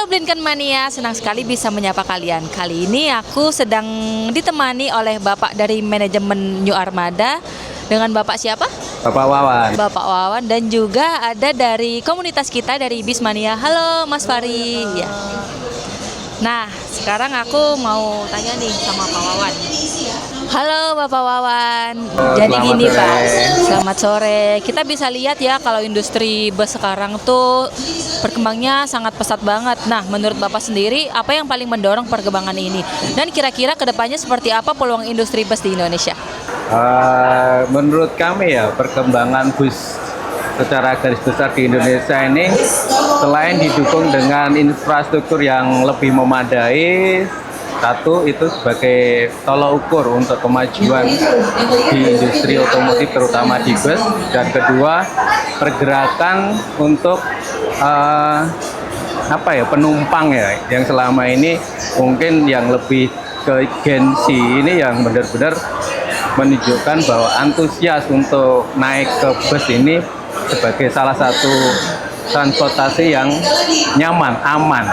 Halo Blinken Mania, senang sekali bisa menyapa kalian. Kali ini aku sedang ditemani oleh Bapak dari manajemen New Armada. Dengan Bapak siapa? Bapak Wawan. Bapak Wawan, dan juga ada dari komunitas kita dari Bismania. Halo Mas Fari. Ya. Nah, sekarang aku mau tanya nih sama Pak Wawan. Halo Bapak Wawan. Jadi Selamat gini sore. Pak, selamat sore. Kita bisa lihat ya kalau industri bus sekarang tuh berkembangnya sangat pesat banget. Nah, menurut Bapak sendiri, apa yang paling mendorong perkembangan ini? Dan kira-kira kedepannya seperti apa peluang industri bus di Indonesia? Menurut kami ya, perkembangan bus secara garis besar di Indonesia ini selain didukung dengan infrastruktur yang lebih memadai, satu itu sebagai tolak ukur untuk kemajuan di industri otomotif terutama di bus, dan kedua pergerakan untuk penumpang ya, yang selama ini mungkin yang lebih ke Gen Z ini yang benar-benar menunjukkan bahwa antusias untuk naik ke bus ini sebagai salah satu transportasi yang nyaman, aman.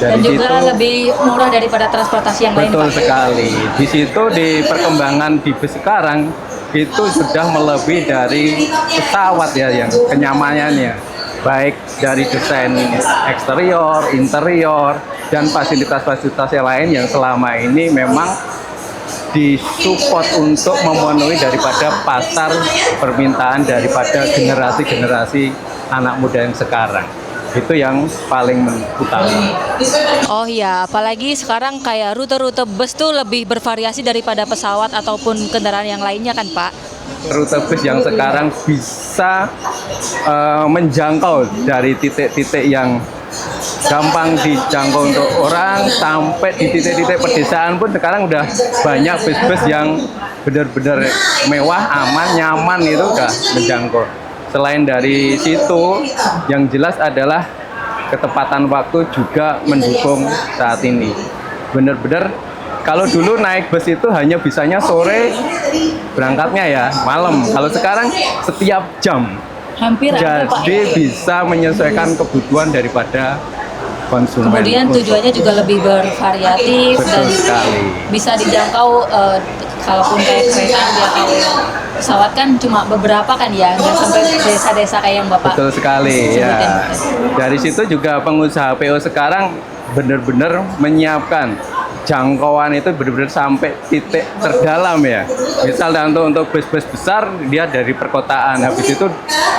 Dan juga lebih murah daripada transportasi yang lain, betul Pak. sekali. Di situ di perkembangan di bus sekarang itu sudah melebihi dari pesawat ya, yang kenyamanannya baik dari desain eksterior, interior, dan fasilitas-fasilitas yang lain yang selama ini memang disupport untuk memenuhi daripada pasar permintaan daripada generasi-generasi anak muda yang sekarang. Itu yang paling utama. Oh iya, apalagi sekarang kayak rute-rute bus tuh lebih bervariasi daripada pesawat ataupun kendaraan yang lainnya kan, Pak? Rute bus yang sekarang bisa menjangkau dari titik-titik yang gampang dijangkau untuk orang sampai di titik-titik pedesaan pun sekarang udah banyak bus-bus yang benar-benar mewah, aman, nyaman, itu udah menjangkau. Selain dari situ, yang jelas adalah ketepatan waktu juga mendukung saat ini. Benar-benar kalau dulu naik bus itu hanya bisanya sore berangkatnya ya, malam. Kalau sekarang setiap jam. Hampir ada, Pak. Jadi bisa menyesuaikan kebutuhan daripada konsumen. Kemudian tujuannya juga lebih bervariatif. Betul Dan sekali. bisa dijangkau, kalaupun kayak kereta atau pesawat kan cuma beberapa kan ya, nggak sampai desa-desa kayak yang Bapak Betul sekali sebutin. ya. Dari situ juga pengusaha PO sekarang benar-benar menyiapkan jangkauan itu benar-benar sampai titik terdalam ya. Misal untuk bus-bus besar dia dari perkotaan, habis itu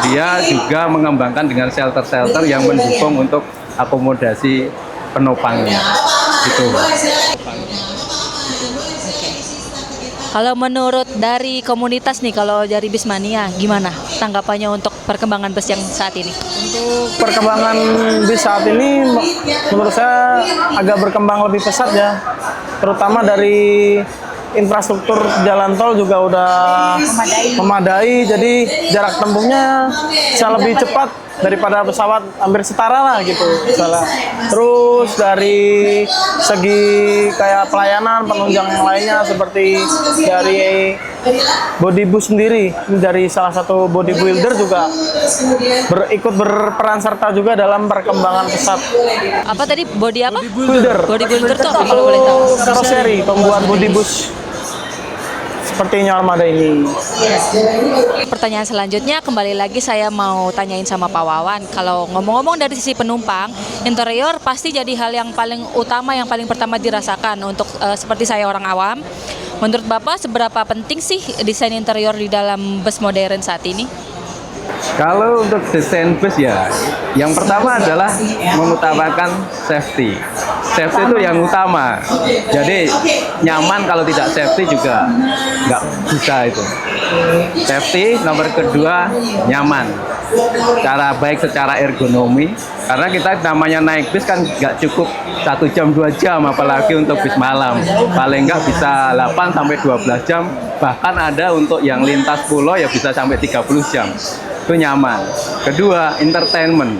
dia juga mengembangkan dengan shelter-shelter yang mendukung untuk akomodasi penumpangnya. Itu. Kalau menurut dari komunitas nih, kalau dari Bismania, gimana tanggapannya untuk perkembangan bus yang saat ini? Untuk perkembangan bis saat ini menurut saya agak berkembang lebih pesat ya, terutama dari infrastruktur jalan tol juga udah memadai, jadi jarak tempuhnya bisa lebih cepat daripada pesawat, hampir setara lah gitu misalnya. Terus dari segi kayak pelayanan penunjang yang lainnya, seperti dari body bus sendiri, dari salah satu body builder juga ikut berperan serta juga dalam perkembangan pesat. Apa tadi, body apa? Builder. Body builder itu apa kalau boleh tahu? Karoseri, pembuat body bus seperti New Armada ini. Pertanyaan selanjutnya, kembali lagi saya mau tanyain sama Pak Wawan. Kalau ngomong-ngomong dari sisi penumpang, interior pasti jadi hal yang paling utama, yang paling pertama dirasakan untuk seperti saya orang awam. Menurut Bapak, seberapa penting sih desain interior di dalam bus modern saat ini? Kalau untuk desain bus ya, yang pertama adalah mengutamakan safety. Safety itu yang utama. Jadi nyaman, kalau tidak safety juga nggak bisa itu. Safety, nomor kedua nyaman. Baik secara ergonomi, karena kita namanya naik bis kan nggak cukup 1 jam 2 jam, apalagi untuk bis malam. Paling nggak bisa 8 sampai 12 jam, bahkan ada untuk yang lintas pulau ya bisa sampai 30 jam. Itu nyaman. Kedua, entertainment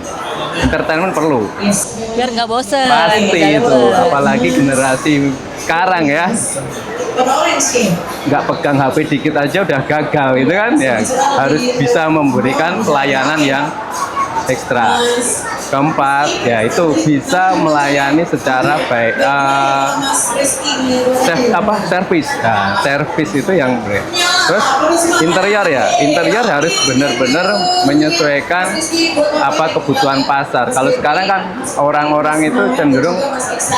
perlu. Biar nggak bosen. Pasti itu, apalagi generasi sekarang ya, nggak pegang HP dikit aja udah gagal gitu kan ya. Harus bisa memberikan pelayanan yang ekstra. Keempat, ya itu bisa melayani secara baik, servis. Nah, servis itu yang terus interior ya, interior harus benar-benar menyesuaikan kebutuhan pasar. Kalau sekarang kan orang-orang itu cenderung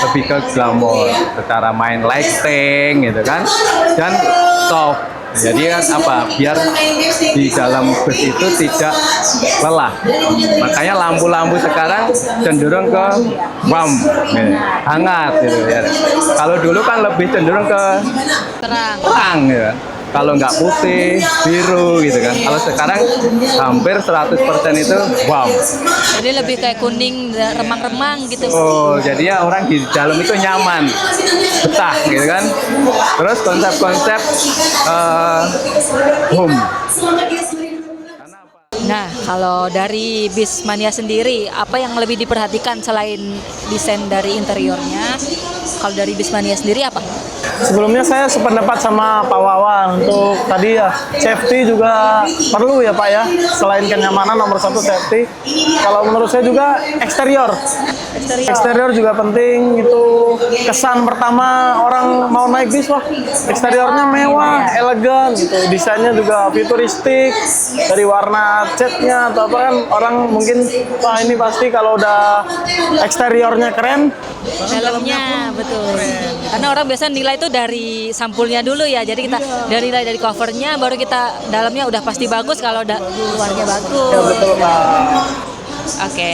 lebih ke glamour, secara main lighting gitu kan, dan soft. Jadi kan biar di dalam bus itu tidak lelah. Makanya lampu-lampu sekarang cenderung ke warm, hangat gitu ya. Kalau dulu kan lebih cenderung ke terang ya. Kalau nggak putih, biru gitu kan. Kalau sekarang hampir 100% itu warm. Jadi lebih kayak kuning, remang-remang gitu. Oh, jadi ya orang di dalam itu nyaman, betah gitu kan. Terus konsep-konsep home. Nah, kalau dari Bismania sendiri, apa yang lebih diperhatikan selain desain dari interiornya? Kalau dari Bismania sendiri apa? Sebelumnya saya sependapat sama Pak Wawan untuk tadi ya, safety juga perlu ya Pak ya. Selain kenyamanan, nomor satu safety. Kalau menurut saya juga eksterior. Eksterior juga penting, itu kesan pertama orang mau naik bis, wah eksteriornya mewah, elegan gitu. Desainnya juga futuristik, dari warna catnya atau apa kan orang mungkin wah ini pasti kalau udah eksteriornya keren, Dalamnya betul. Karena orang biasa nilai itu dari sampulnya dulu ya. Jadi kita dari covernya baru kita dalamnya udah pasti bagus kalau luarnya bagus. ya betul Pak. Oke.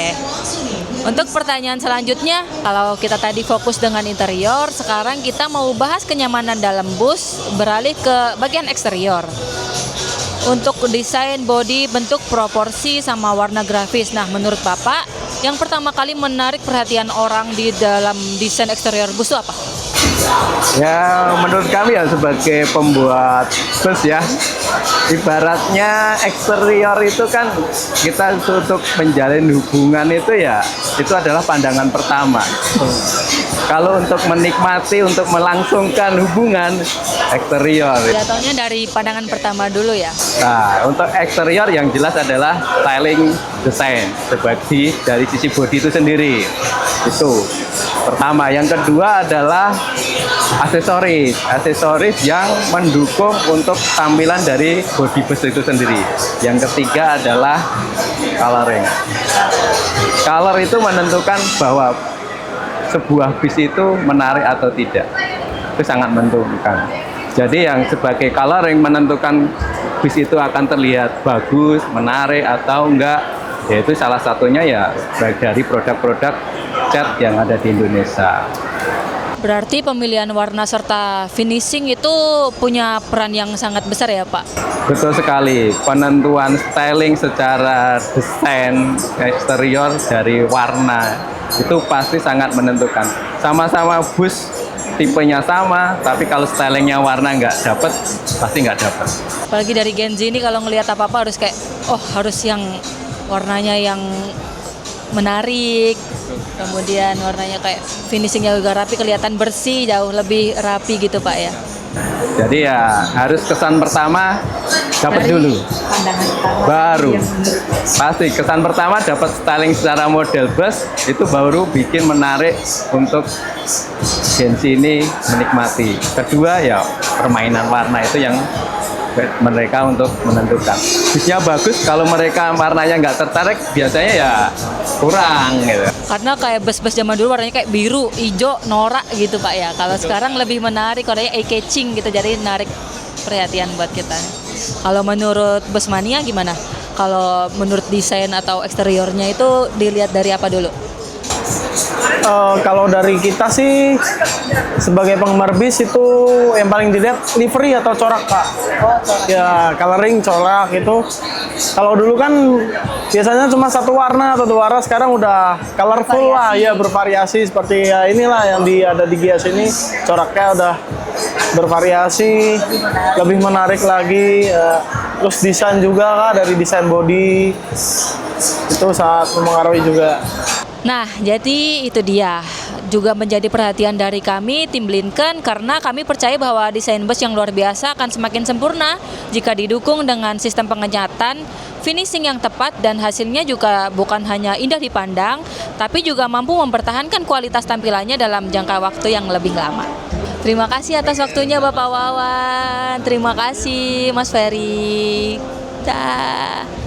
Untuk pertanyaan selanjutnya, kalau kita tadi fokus dengan interior, sekarang kita mau bahas kenyamanan dalam bus, beralih ke bagian eksterior. Untuk desain bodi, bentuk, proporsi, sama warna grafis. Nah, menurut Bapak, yang pertama kali menarik perhatian orang di dalam desain eksterior bus itu apa? Ya, menurut kami ya sebagai pembuat bus ya, ibaratnya eksterior itu kan kita untuk menjalin hubungan itu ya, itu adalah pandangan pertama. Kalau untuk menikmati, untuk melangsungkan hubungan, eksterior. Jatuhnya dari pandangan pertama dulu ya. Nah, untuk eksterior yang jelas adalah styling desain sebagai dari sisi bodi itu sendiri. Itu pertama. Yang kedua adalah aksesoris yang mendukung untuk tampilan dari bodi bus itu sendiri. Yang ketiga adalah coloring. Color itu menentukan bahwa sebuah bis itu menarik atau tidak. Itu sangat menentukan. Jadi yang sebagai coloring menentukan bis itu akan terlihat bagus, menarik atau enggak, yaitu salah satunya ya dari produk-produk cat yang ada di Indonesia. Berarti pemilihan warna serta finishing itu punya peran yang sangat besar ya Pak? Betul sekali, penentuan styling secara desain eksterior dari warna itu pasti sangat menentukan. Sama-sama bus tipenya sama, tapi kalau stylingnya warna nggak dapet, pasti nggak dapet. Apalagi dari Gen Z ini kalau ngelihat apa-apa harus kayak, oh harus yang warnanya yang menarik, kemudian warnanya kayak finishingnya juga rapi, kelihatan bersih, jauh lebih rapi gitu Pak ya. Jadi ya harus kesan pertama dapat dulu, Pandangan pertama. baru pasti kesan pertama dapat styling secara model bus itu baru bikin menarik untuk Gen Z ini menikmati. Kedua ya permainan warna itu yang mereka untuk menentukan. Bisnya bagus, kalau mereka warnanya nggak tertarik biasanya ya kurang gitu. Karena kayak bus-bus zaman dulu warnanya kayak biru, hijau, norak gitu Pak ya. Kalau sekarang lebih menarik, warnanya eye-catching gitu, jadi narik perhatian buat kita. Kalau menurut Busmania gimana? Kalau menurut desain atau eksteriornya itu dilihat dari apa dulu? Kalau dari kita sih sebagai penggemar bis itu yang paling dilihat livery atau corak Pak. Ya coloring, corak itu. Kalau dulu kan biasanya cuma satu warna atau dua warna, sekarang udah colorful lah ya, bervariasi seperti ya inilah yang ada di Gias ini, coraknya udah bervariasi, lebih menarik lagi. Terus desain juga Kak, dari desain body itu sangat mempengaruhi juga. Nah, jadi itu dia juga menjadi perhatian dari kami tim Blinken, karena kami percaya bahwa desain bus yang luar biasa akan semakin sempurna jika didukung dengan sistem pengenyatan finishing yang tepat dan hasilnya juga bukan hanya indah dipandang, tapi juga mampu mempertahankan kualitas tampilannya dalam jangka waktu yang lebih lama. Terima kasih atas waktunya Bapak Wawan. Terima kasih Mas Ferry. Dah.